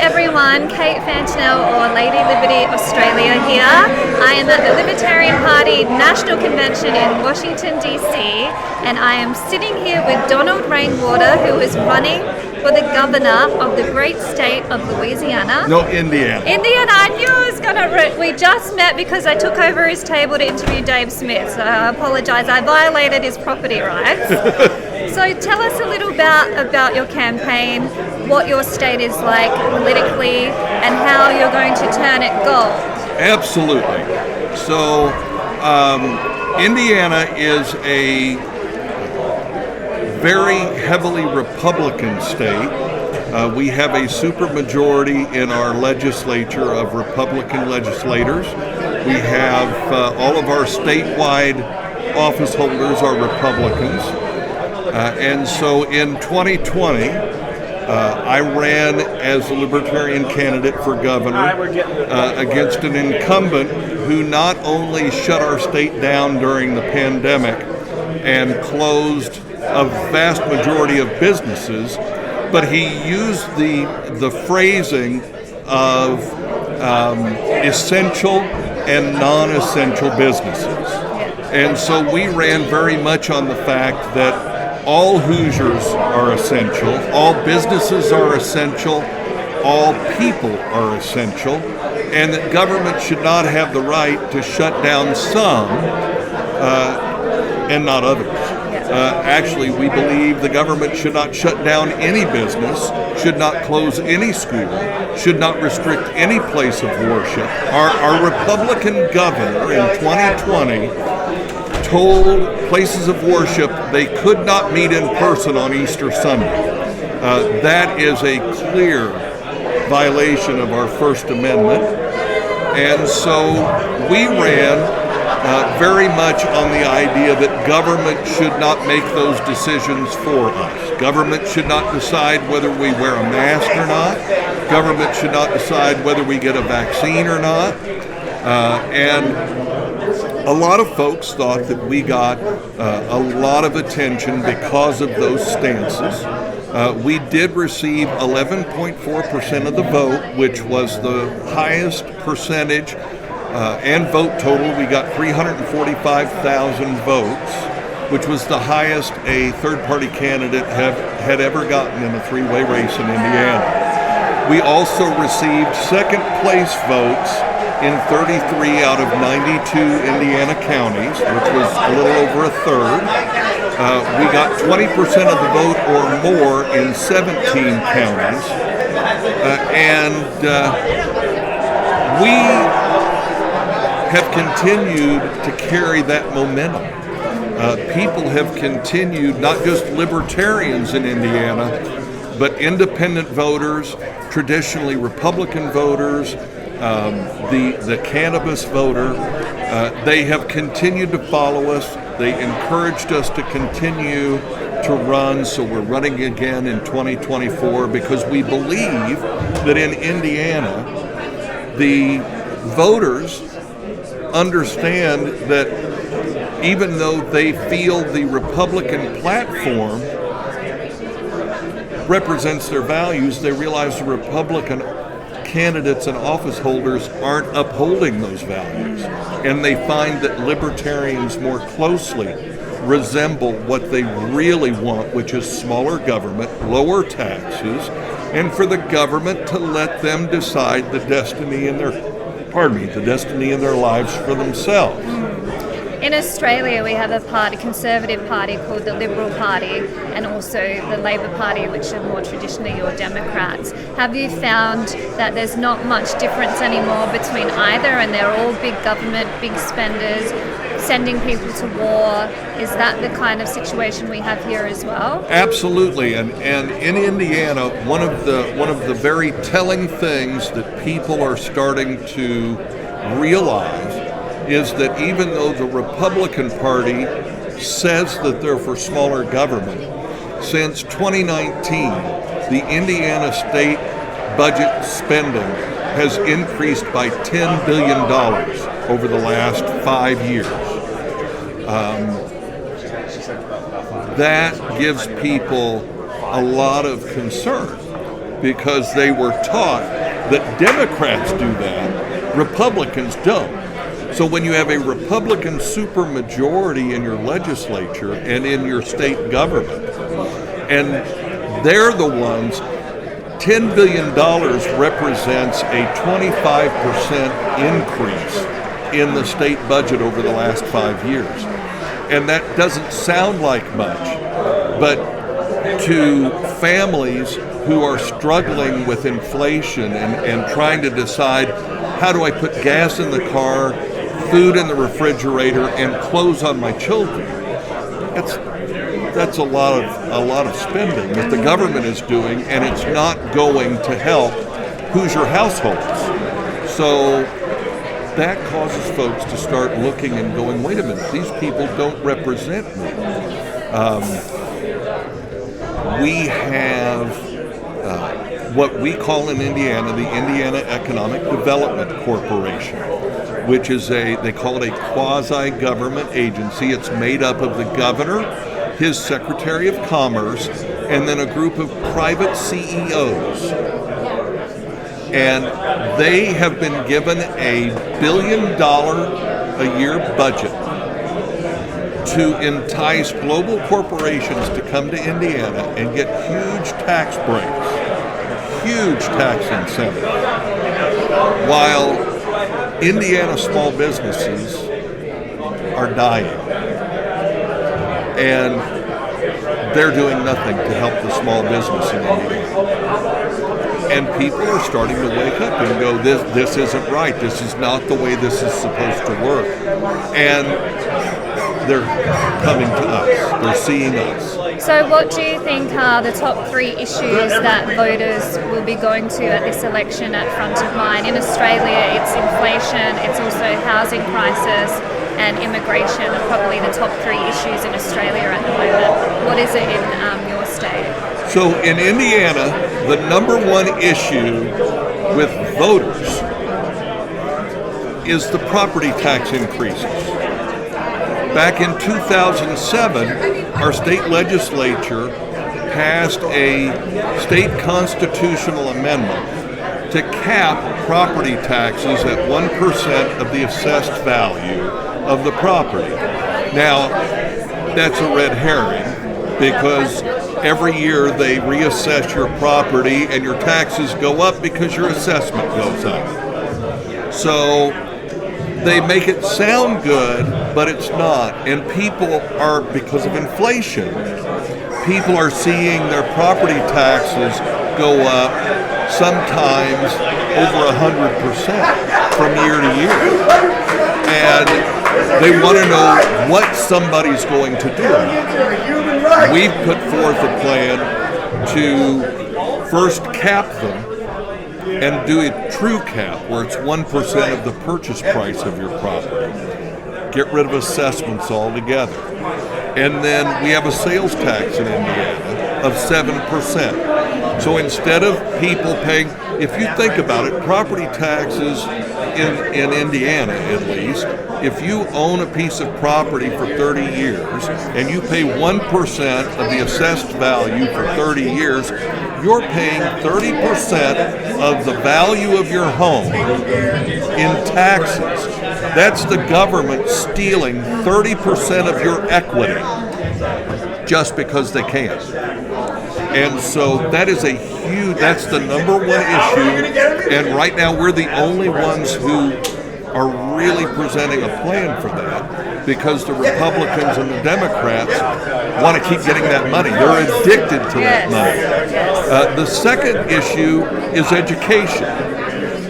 everyone, Kate Fantinel or Lady Liberty Australia here. I am at the Libertarian Party National Convention in Washington DC, and I am sitting here with Donald Rainwater, who is running for the governor of the great state of Louisiana. No, Indiana. Indiana, I knew I was going to... We just met because I took over his table to interview Dave Smith, so I apologise. I violated his property rights. So tell us a little about your campaign, what your state is like politically, and how you're going to turn it gold. Absolutely. So, Indiana is a very heavily Republican state. We have a supermajority in our legislature of Republican legislators. We have all of our statewide office holders are Republicans. And so in 2020, I ran as a Libertarian candidate for governor against an incumbent who not only shut our state down during the pandemic and closed a vast majority of businesses, but he used the phrasing of essential and non-essential businesses. And so we ran very much on the fact that all Hoosiers are essential, all businesses are essential, all people are essential, and that government should not have the right to shut down some and not others. Actually, we believe the government should not shut down any business, should not close any school, should not restrict any place of worship. Our Republican governor in 2020 told places of worship they could not meet in person on Easter Sunday. That is a clear violation of our First Amendment. And so we ran very much on the idea that government should not make those decisions for us. Government should not decide whether we wear a mask or not. Government should not decide whether we get a vaccine or not. And a lot of folks thought that we got a lot of attention because of those stances. We did receive 11.4% of the vote, which was the highest percentage and vote total. We got 345,000 votes, which was the highest a third-party candidate had ever gotten in a three-way race in Indiana. We also received second-place votes in 33 out of 92 Indiana counties, which was a little over a third. We got 20% of the vote or more in 17 counties. We have continued to carry that momentum. People have continued, not just libertarians in Indiana, but independent voters, traditionally Republican voters, the cannabis voter. They have continued to follow us. They encouraged us to continue to run, so we're running again in 2024 because we believe that in Indiana, the voters understand that even though they feel the Republican platform represents their values, they realize the Republican candidates and office holders aren't upholding those values. And they find that libertarians more closely resemble what they really want, which is smaller government, lower taxes, and for the government to let them decide the destiny in their lives for themselves. In Australia, we have a party, conservative party called the Liberal Party, and also the Labor Party, which are more traditionally your Democrats. Have you found that there's not much difference anymore between either, and they're all big government, big spenders, sending people to war? Is that the kind of situation we have here as well? Absolutely, and in Indiana, one of the very telling things that people are starting to realize is that even though the Republican Party says that they're for smaller government, since 2019, the Indiana state budget spending has increased by $10 billion over the last 5 years. That gives people a lot of concern because they were taught that Democrats do that, Republicans don't. So when you have a Republican supermajority in your legislature and in your state government, and they're the ones, $10 billion represents a 25% increase in the state budget over the last 5 years. And that doesn't sound like much, but to families who are struggling with inflation and trying to decide, how do I put gas in the car, food in the refrigerator, and clothes on my children? That's a lot of spending that the government is doing, and it's not going to help Hoosier households. So that causes folks to start looking and going, wait a minute, these people don't represent me. We have what we call in Indiana the Indiana Economic Development Corporation, which is they call it a quasi-government agency. It's made up of the governor, his Secretary of Commerce, and then a group of private CEOs. And they have been given a $1 billion a year budget to entice global corporations to come to Indiana and get huge tax breaks, huge tax incentives, while Indiana small businesses are dying. And they're doing nothing to help the small business in Indiana. And people are starting to wake up and go, this isn't right. This is not the way this is supposed to work. And they're coming to us. They're seeing us. So what do you think are the top 3 issues that voters will be going to at this election at front of mind? In Australia, it's inflation, it's also housing crisis, and immigration are probably the top 3 issues in Australia at the moment. What is it in your state? So in Indiana, the number 1 issue with voters is the property tax increases. Back in 2007, our state legislature passed a state constitutional amendment to cap property taxes at 1% of the assessed value of the property. Now, that's a red herring because every year they reassess your property and your taxes go up because your assessment goes up. So they make it sound good, but it's not. And people are, because of inflation, people are seeing their property taxes go up sometimes over 100% from year to year. And they want to know what somebody's going to do. We've put forth a plan to first cap them and do a true cap where it's 1% of the purchase price of your property. Get rid of assessments altogether. And then we have a sales tax in Indiana of 7%. So instead of people paying, if you think about it, property taxes in Indiana at least, if you own a piece of property for 30 years and you pay 1% of the assessed value for 30 years, you're paying 30% of the value of your home in taxes. That's the government stealing 30% of your equity just because they can. And so that is that's the number 1 issue. And right now we're the only ones who are really presenting a plan for that because the Republicans and the Democrats want to keep getting that money. They're addicted to that money. The second issue is education.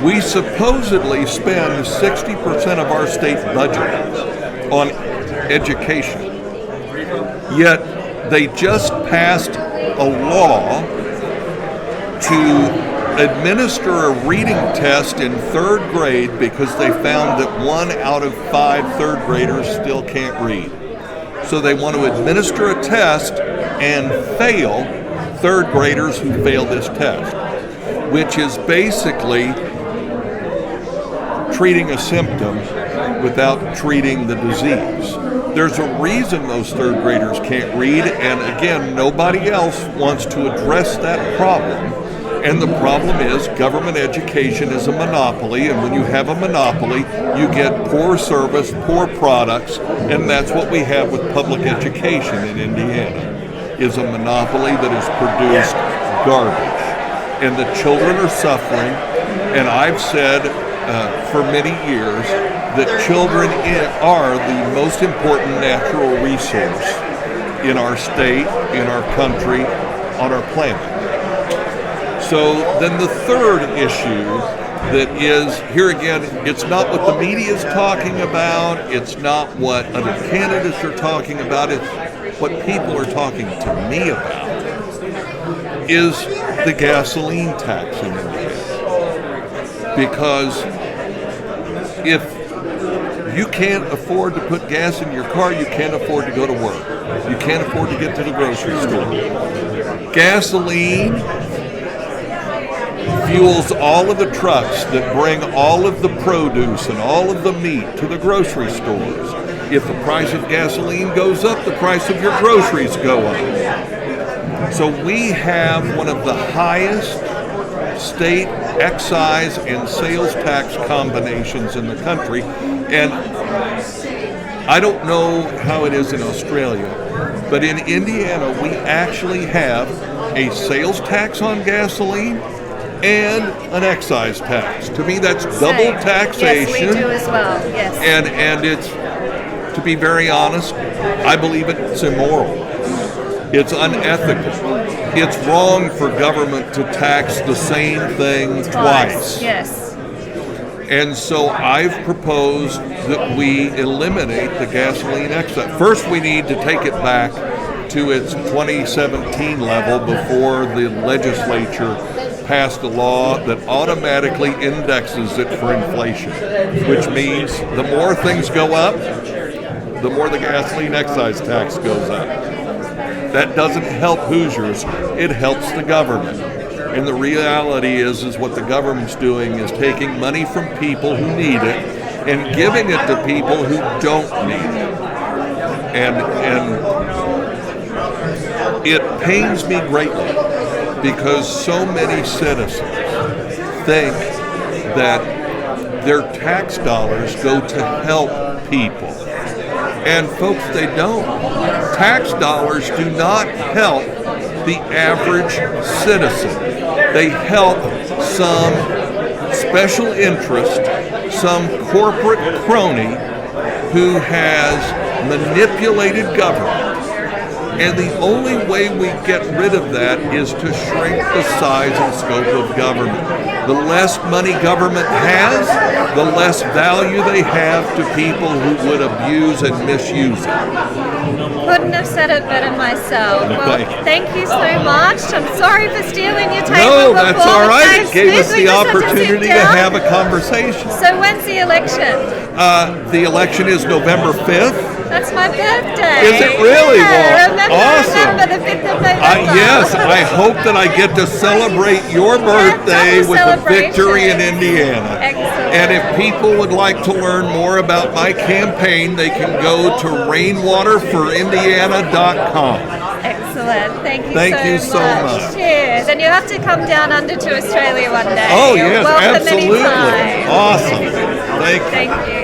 We supposedly spend 60% of our state budget on education. Yet they just passed a law to administer a reading test in 3rd grade because they found that 1 out of 5 third graders still can't read. So they want to administer a test and fail 3rd graders who fail this test, which is basically treating a symptom without treating the disease. There's a reason those 3rd graders can't read, and again, nobody else wants to address that problem And the problem is government education is a monopoly, and when you have a monopoly, you get poor service, poor products, and that's what we have with public education in Indiana, is a monopoly that has produced garbage. And the children are suffering, and I've said for many years that children are the most important natural resource in our state, in our country, on our planet. So then the third issue that is, here again, it's not what the media is talking about, it's not what other candidates are talking about, it's what people are talking to me about, is the gasoline tax in Indiana. Because if you can't afford to put gas in your car, you can't afford to go to work. You can't afford to get to the grocery store. Gasoline fuels all of the trucks that bring all of the produce and all of the meat to the grocery stores. If the price of gasoline goes up, the price of your groceries go up. So we have one of the highest state excise and sales tax combinations in the country. And I don't know how it is in Australia, but in Indiana, we actually have a sales tax on gasoline and an excise tax. To me, that's double taxation. Yes, we do as well, yes. And it's, to be very honest, I believe it's immoral. It's unethical. It's wrong for government to tax the same thing twice. Yes. And so I've proposed that we eliminate the gasoline excise. First, we need to take it back to its 2017 level before the legislature passed a law that automatically indexes it for inflation, which means the more things go up, the more the gasoline excise tax goes up. That doesn't help Hoosiers, it helps the government. And the reality is what the government's doing is taking money from people who need it and giving it to people who don't need it. And it pains me greatly because so many citizens think that their tax dollars go to help people. And folks, they don't. Tax dollars do not help the average citizen. They help some special interest, some corporate crony who has manipulated government. And the only way we get rid of that is to shrink the size and scope of government. The less money government has, the less value they have to people who would abuse and misuse it. Couldn't have said it better myself. Well, thank you so much. I'm sorry for stealing your table. No, that's all right. It gave us the opportunity to have a conversation. So when's the election? The election is November 5th. That's my birthday. Is it really? Yeah, Well, awesome. Remember the 5th of November. Yes, I hope that I get to celebrate your birthday with a victory in Indiana. Excellent. And if people would like to learn more about my campaign, they can go to rainwaterforindiana.com. Excellent. Thank you so much. Cheers. And you'll have to come down under to Australia one day. Oh, You're yes, welcome absolutely. anytime. Awesome. Thank you. Thank you.